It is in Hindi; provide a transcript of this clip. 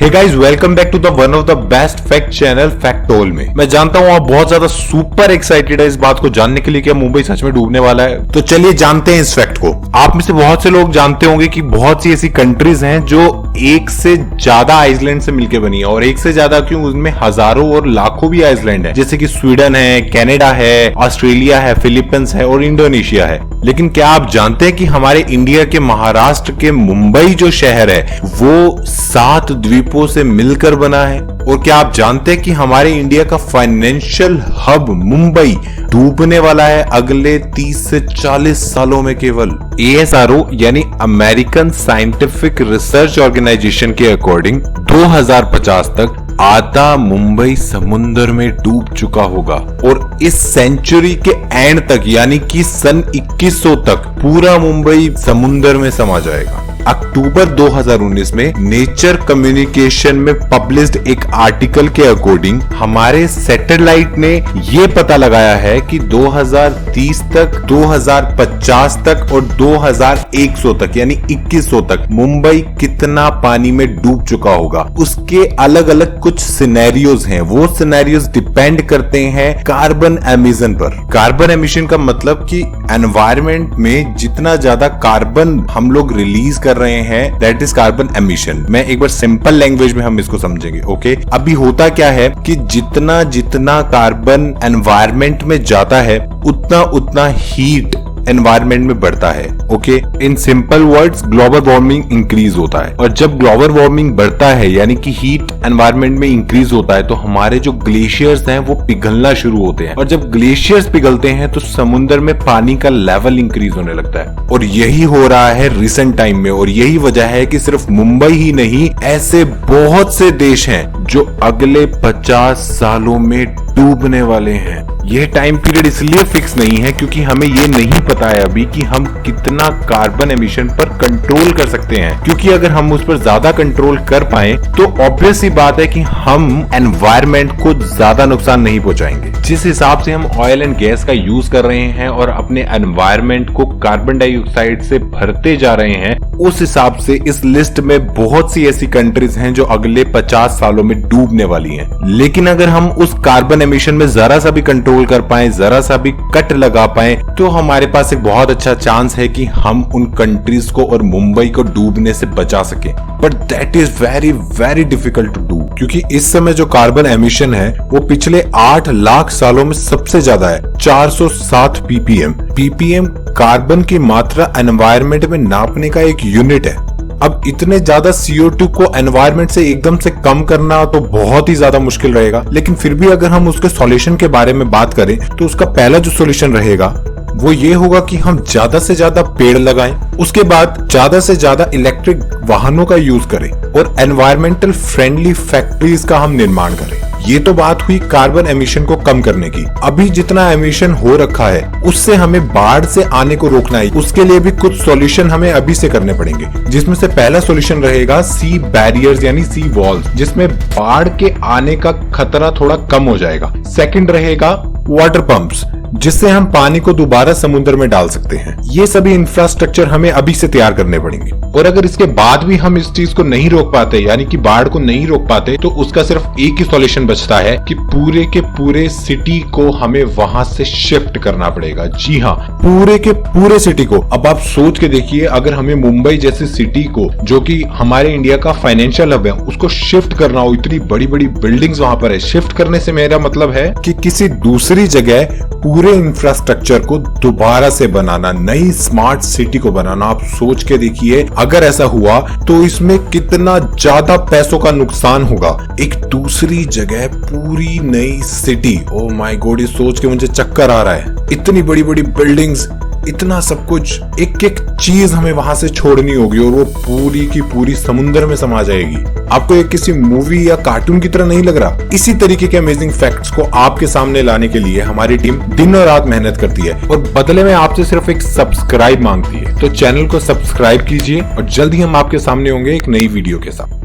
Hey guys, welcome back to the one of the best fact channel फैक्टोल में। मैं जानता हूं आप बहुत ज्यादा सुपर एक्साइटेड है इस बात को जानने के लिए कि मुंबई सच में डूबने वाला है। तो चलिए जानते हैं इस फैक्ट को। आप में से बहुत से लोग जानते होंगे कि बहुत सी ऐसी कंट्रीज हैं जो एक से ज्यादा आइसलैंड से मिलकर बनी है, और एक से ज्यादा क्यों, उनमें हजारों और लाखों भी आइसलैंड है, जैसे कि स्वीडन है, कनाडा है, ऑस्ट्रेलिया है, फिलीपींस है और इंडोनेशिया है। लेकिन क्या आप जानते हैं कि हमारे इंडिया के महाराष्ट्र के मुंबई जो शहर है वो 7 द्वीपों से मिलकर बना है? और क्या आप जानते हैं कि हमारे इंडिया का फाइनेंशियल हब मुंबई डूबने वाला है अगले 30 से 40 सालों में केवल? ASRO यानी अमेरिकन साइंटिफिक रिसर्च ऑर्गेनाइजेशन के अकॉर्डिंग 2050 तक आधा मुंबई समुद्र में डूब चुका होगा, और इस सेंचुरी के एंड तक यानी कि सन 2100 तक पूरा मुंबई समुद्र में समा जाएगा। अक्टूबर 2019 में नेचर कम्युनिकेशन में पब्लिश्ड एक आर्टिकल के अकॉर्डिंग हमारे सैटेलाइट ने ये पता लगाया है कि 2030 तक, 2050 तक और 2100 तक यानी 2100 तक मुंबई कितना पानी में डूब चुका होगा। उसके अलग अलग कुछ सिनेरियोज हैं। वो सिनेरियोज डिपेंड करते हैं कार्बन एमिशन पर। कार्बन एमिशन का मतलब कि एनवायरमेंट में जितना ज्यादा कार्बन हम लोग रिलीज कर रहे हैं, दैट इज कार्बन एमिशन। मैं एक बार सिंपल लैंग्वेज में हम इसको समझेंगे। ओके, अभी होता क्या है कि जितना जितना कार्बन एनवायरमेंट में जाता है उतना उतना हीट एनवायरमेंट में बढ़ता है। Okay, in simple words global warming increase होता है, और जब ग्लोबल वार्मिंग बढ़ता है यानी कि हीट एनवायरमेंट में इंक्रीज होता है तो हमारे जो ग्लेशियर्स हैं वो पिघलना शुरू होते हैं, और जब ग्लेशियर्स पिघलते हैं तो समुद्र में पानी का लेवल इंक्रीज होने लगता है। और यही हो रहा है रिसेंट टाइम में, और यही वजह है कि सिर्फ मुंबई ही नहीं, ऐसे बहुत से देश हैं जो अगले 50 सालों में डूबने वाले हैं। यह टाइम पीरियड इसलिए फिक्स नहीं है क्योंकि हमें ये नहीं पता है अभी कि हम कितना कार्बन एमिशन पर कंट्रोल कर सकते हैं, क्योंकि अगर हम उस पर ज्यादा कंट्रोल कर पाए तो ऑब्वियस सी बात है कि हम एनवायरमेंट को ज्यादा नुकसान नहीं पहुंचाएंगे। जिस हिसाब से हम ऑयल एंड गैस का यूज कर रहे हैं और अपने एनवायरमेंट को कार्बन डाइऑक्साइड से भरते जा रहे हैं, उस हिसाब से इस लिस्ट में बहुत सी ऐसी कंट्रीज हैं जो अगले 50 सालों में डूबने वाली हैं। लेकिन अगर हम उस कार्बन एमिशन में जरा सा भी कंट्रोल कर पाए, जरा सा भी कट लगा पाए, तो हमारे पास एक बहुत अच्छा चांस है कि हम उन कंट्रीज को और मुंबई को डूबने से बचा सके। But that is very very difficult to do, क्योंकि इस समय जो कार्बन एमिशन है वो पिछले 8 लाख सालों में सबसे ज्यादा है, 407 ppm। ppm कार्बन की मात्रा एनवायरमेंट में नापने का एक यूनिट है। अब इतने ज्यादा CO2 को एनवायरमेंट से एकदम से कम करना तो बहुत ही ज्यादा मुश्किल रहेगा, लेकिन फिर भी अगर हम उसके सॉल्यूशन के बारे में बात करें तो उसका पहला जो सॉल्यूशन रहेगा वो ये होगा कि हम ज्यादा से ज्यादा पेड़ लगाएं, उसके बाद ज्यादा से ज्यादा इलेक्ट्रिक वाहनों का यूज करें और एनवायरमेंटल फ्रेंडली फैक्ट्रीज का हम निर्माण करें। ये तो बात हुई कार्बन एमिशन को कम करने की। अभी जितना एमिशन हो रखा है उससे हमें बाढ़ से आने को रोकना है। उसके लिए भी कुछ सॉल्यूशन हमें अभी से करने पड़ेंगे, जिसमें से पहला सॉल्यूशन रहेगा सी बैरियर्स यानी सी वॉल्स, जिसमें बाढ़ के आने का खतरा थोड़ा कम हो जाएगा। सेकंड रहेगा वाटर पंप्स, जिससे हम पानी को दोबारा समुद्र में डाल सकते हैं। ये सभी इंफ्रास्ट्रक्चर हमें अभी से तैयार करने पड़ेंगे। और अगर इसके बाद भी हम इस चीज को नहीं रोक पाते यानी कि बाढ़ को नहीं रोक पाते, तो उसका सिर्फ एक ही सॉल्यूशन बचता है कि पूरे के पूरे सिटी को हमें वहां से शिफ्ट करना पड़ेगा। जी हाँ, पूरे के पूरे सिटी को। अब आप सोच के देखिए, अगर हमें मुंबई जैसी सिटी को, जो कि हमारे इंडिया का फाइनेंशियल हब है, उसको शिफ्ट करना हो, इतनी बड़ी बड़ी बिल्डिंग्स वहां पर है। शिफ्ट करने से मेरा मतलब है कि किसी दूसरी जगह पूरे इंफ्रास्ट्रक्चर को दोबारा से बनाना, नई स्मार्ट सिटी को बनाना। आप सोच के देखिए, अगर ऐसा हुआ तो इसमें कितना ज्यादा पैसों का नुकसान होगा। एक दूसरी जगह पूरी नई सिटी, ओ माय गॉड, ये सोच के मुझे चक्कर आ रहा है। इतनी बड़ी बड़ी बिल्डिंग्स, इतना सब कुछ, एक एक चीज हमें वहां से छोड़नी होगी और वो पूरी की पूरी समुद्र में समा जाएगी। आपको एक किसी मूवी या कार्टून की तरह नहीं लग रहा? इसी तरीके के अमेजिंग फैक्ट्स को आपके सामने लाने के लिए हमारी टीम दिन और रात मेहनत करती है, और बदले में आपसे सिर्फ एक सब्सक्राइब मांगती है। तो चैनल को सब्सक्राइब कीजिए और जल्द ही हम आपके सामने होंगे एक नई वीडियो के साथ।